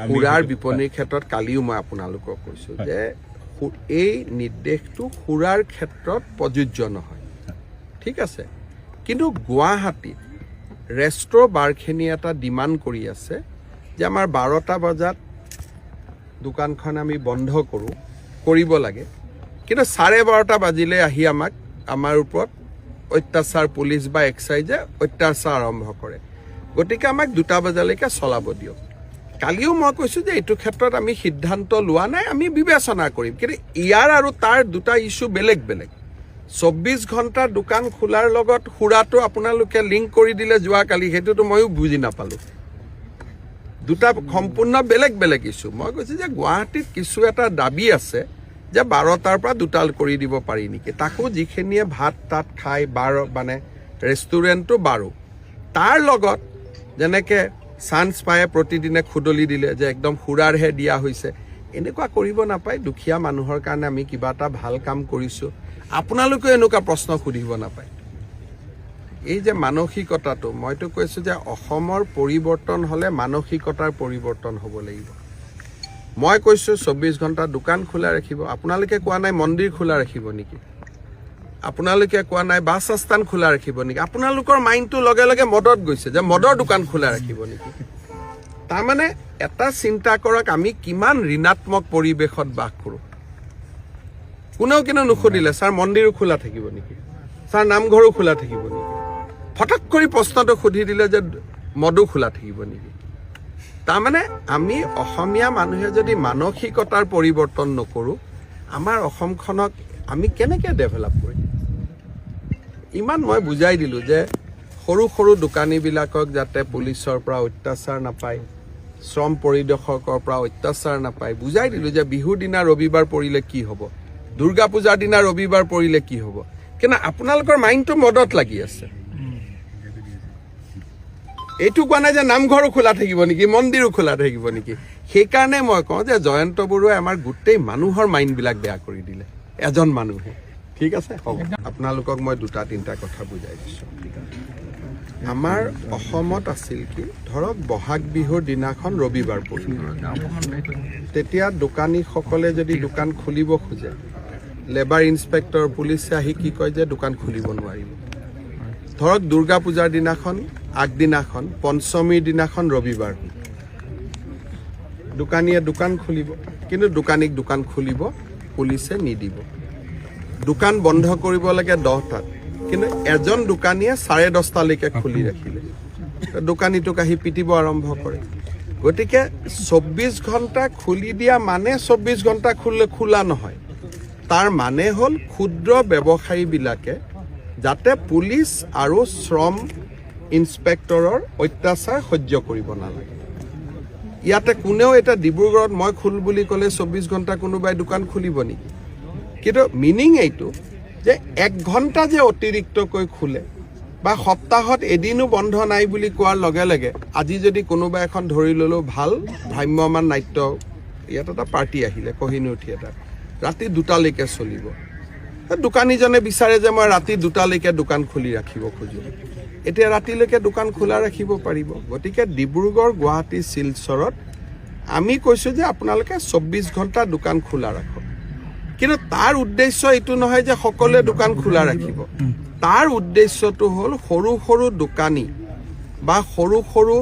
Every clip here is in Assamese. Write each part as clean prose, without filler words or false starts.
সুৰাৰ বিপণীৰ ক্ষেত্ৰত কালিও মই আপোনালোকক কৈছোঁ যে এই নিৰ্দেশটো সুৰাৰ ক্ষেত্ৰত প্ৰযোজ্য নহয়, ঠিক আছে। কিন্তু গুৱাহাটীত ৰেষ্ট্ৰ বাৰখিনি এটা ডিমাণ্ড কৰি আছে যে আমাৰ 12টা বজাত দোকানখন আমি বন্ধ কৰিব লাগে, কিন্তু 12:30 বাজিলে আহি আমাৰ ওপৰত অত্যাচাৰ পুলিচ বা এক্সাইজে অত্যাচাৰ আৰম্ভ কৰে। গতিকে আমাক 2টা বজালৈকে চলাব দিয়ক। কালিও মই কৈছোঁ যে এইটো ক্ষেত্ৰত আমি সিদ্ধান্ত লোৱা নাই, আমি বিবেচনা কৰিম। কিন্তু ইয়াৰ আৰু তাৰ দুটা ইছ্যু বেলেগ বেলেগ। 24 ঘণ্টা দোকান খোলাৰ লগত সুৰাটো আপোনালোকে লিংক কৰি দিলে যোৱাকালি, সেইটোতো ময়ো বুজি নাপালোঁ। দুটা সম্পূৰ্ণ বেলেগ বেলেগ ইছ্যু। মই কৈছোঁ যে গুৱাহাটীত কিছু এটা দাবী আছে যে 12টাৰ পৰা 2টা কৰি দিব পাৰি নেকি, তাকো যিখিনিয়ে ভাত তাত খাই মানে ৰেষ্টুৰেণ্টটো 12, তাৰ লগত যেনেকৈ চান্স পায়ে প্ৰতিদিনে খুদলি দিলে যে একদম সুৰাৰহে দিয়া হৈছে, এনেকুৱা কৰিব নাপায়। দুখীয়া মানুহৰ কাৰণে আমি কিবা এটা ভাল কাম কৰিছোঁ, আপোনালোকেও এনেকুৱা প্ৰশ্ন সুধিব নাপায়। এই যে মানসিকতাটো, মইতো কৈছোঁ যে অসমৰ পৰিৱৰ্তন হ'লে মানসিকতাৰ পৰিৱৰ্তন হ'ব লাগিব। মই কৈছোঁ 24 ঘণ্টা দোকান খোলা ৰাখিব, আপোনালোকে কোৱা নাই মন্দিৰ খোলা ৰাখিব নেকি, আপোনালোকে কোৱা নাই বাছ আস্থান খোলা ৰাখিব নেকি। আপোনালোকৰ মাইণ্ডটো লগে লগে মদত গৈছে যে মদৰ দোকান খোলা ৰাখিব নেকি। তাৰমানে এটা চিন্তা কৰক, আমি কিমান ঋণাত্মক পৰিৱেশত বাস কৰোঁ। কোনেও কিন্তু নুসুধিলে ছাৰ মন্দিৰো খোলা থাকিব নেকি, ছাৰ নামঘৰো খোলা থাকিব নেকি। ফটক কৰি প্ৰশ্নটো সুধি দিলে যে মদো খোলা থাকিব নেকি। তাৰমানে আমি অসমীয়া মানুহে যদি মানসিকতাৰ পৰিৱৰ্তন নকৰোঁ, আমাৰ অসমখনক আমি কেনেকৈ ডেভেলপ কৰিম। ইমান মই বুজাই দিলোঁ যে সৰু সৰু দোকানীবিলাকক যাতে পুলিচৰ পৰা অত্যাচাৰ নাপায়, শ্ৰম পৰিদৰ্শকৰ পৰা অত্যাচাৰ নাপায়, বুজাই দিলোঁ যে বিহুৰ দিনা ৰবিবাৰ পৰিলে কি হ'ব, দুৰ্গা পূজাৰ দিনা ৰবিবাৰ পৰিলে কি হ'ব। কিন্তু আপোনালোকৰ মাইণ্ডটো মদত লাগি আছে। এইটো কোৱা নাই যে নামঘৰো খোলা থাকিব নেকি, মন্দিৰো খোলা থাকিব নেকি। সেইকাৰণে মই কওঁ যে জয়ন্ত বৰুৱাই আমাৰ গোটেই মানুহৰ মাইণ্ডবিলাক বেয়া কৰি দিলে, এজন মানুহে। ঠিক আছে, হ'ব। আপোনালোকক মই 2-3টা কথা বুজাই দিছোঁ। আমাৰ অসমত আছিল কি, ধৰক বহাগ বিহুৰ দিনাখন ৰবিবাৰ পৰিল, তেতিয়া দোকানীসকলে যদি দোকান খুলিব খোজে, লেবাৰ ইনস্পেক্টৰ পুলিচে আহি কি কয় যে দোকান খুলিব নোৱাৰিব। ধৰক দুৰ্গা পূজাৰ দিনাখন আগদিনাখন পঞ্চমীৰ দিনাখন ৰবিবাৰ, দোকানীয়ে দোকান খুলিব, কিন্তু দোকানীক দোকান খুলিব পুলিচে নিদিব। দোকান বন্ধ কৰিব লাগে 10টাত, কিন্তু এজন দোকানীয়ে 10:30লৈকে খুলি ৰাখিলে, দোকানীটোক আহি পিটিব আৰম্ভ কৰে। গতিকে 24 ঘণ্টা খুলি দিয়া মানে 24 ঘণ্টা খোলা নহয়, তাৰ মানে হ'ল ক্ষুদ্ৰ ব্যৱসায়ীবিলাকে যাতে পুলিচ আৰু শ্ৰম ইনস্পেক্টৰৰ অত্যাচাৰ সহ্য কৰিব নালাগে। ইয়াতে কোনেও এতিয়া ডিব্ৰুগড়ত মই খোল বুলি ক'লে 24 ঘণ্টা কোনোবাই দোকান খুলিব নেকি। কিন্তু মিনিং এইটো যে 1 ঘণ্টা যে অতিৰিক্তকৈ খোলে বা সপ্তাহত এদিনো বন্ধ নাই বুলি কোৱাৰ লগে লগে, আজি যদি কোনোবা এখন ধৰি ল'লেও ভাল ভ্ৰাম্যমান নাট্য, ইয়াত এটা পাৰ্টি আহিলে কহিনুৰ থিয়েটাৰ, ৰাতি 2টালৈকে চলিব। দোকানীজনে বিচাৰে যে মই ৰাতি 2টালৈকে দোকান খুলি ৰাখিব খোজোঁ, এতিয়া ৰাতিলৈকে দোকান খোলা ৰাখিব পাৰিব। গতিকে ডিব্ৰুগড়, গুৱাহাটী, শিলচৰত আমি কৈছোঁ যে আপোনালোকে 24 ঘণ্টা দোকান খোলা ৰাখক। কিন্তু তাৰ উদ্দেশ্য এইটো নহয় যে সকলোৱে দোকান খোলা ৰাখিব। তাৰ উদ্দেশ্যটো হ'ল সৰু সৰু দোকানী বা সৰু সৰু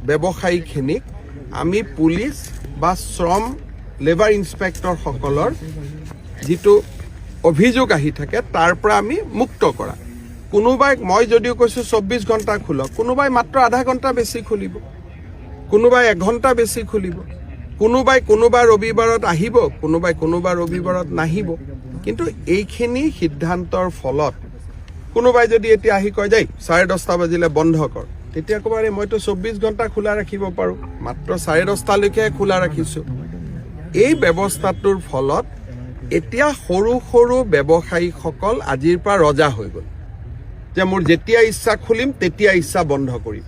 ব্যৱসায়ীখিনিক আমি পুলিচ বা শ্ৰম লেবাৰ ইনস্পেক্টৰসকলৰ যিটো অভিযোগ আহি থাকে তাৰ পৰা আমি মুক্ত কৰা। কোনোবাই, মই যদিও কৈছোঁ 24 ঘণ্টা খোলক, কোনোবাই মাত্ৰ আধা ঘণ্টা বেছি খুলিব, কোনোবাই 1 ঘণ্টা বেছি খুলিব, কোনোবাই কোনোবা ৰবিবাৰত আহিব, কোনোবাই কোনোবা ৰবিবাৰত নাহিব। কিন্তু এইখিনি সিদ্ধান্তৰ ফলত কোনোবাই যদি এতিয়া আহি কয় যে 10:30 বাজিলে বন্ধ কৰ, তেতিয়া ক'ব আৰে মইতো 24 ঘণ্টা খোলা ৰাখিব পাৰোঁ, মাত্ৰ 10:30লৈকে খোলা ৰাখিছোঁ। এই ব্যৱস্থাটোৰ ফলত এতিয়া সৰু সৰু ব্যৱসায়ীসকল আজিৰ পৰা ৰজা হৈ গ'ল যে মোৰ যেতিয়া ইচ্ছা খুলিম তেতিয়া ইচ্ছা বন্ধ কৰিম।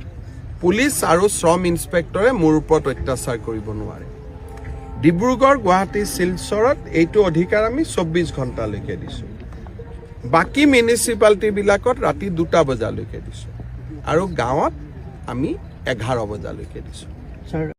পুলিচ আৰু শ্ৰম ইনস্পেক্টৰে মোৰ ওপৰত অত্যাচাৰ কৰিব নোৱাৰে। ডিব্ৰুগড়, গুৱাহাটী, শিলচৰত এইটো অধিকাৰ আমি 24 ঘণ্টালৈকে দিছোঁ। বাকী মিউনিচিপালিটিবিলাকত ৰাতি 2টা বজালৈকে দিছোঁ, আৰু গাঁৱত আমি 11 বজালৈকে দিছোঁ।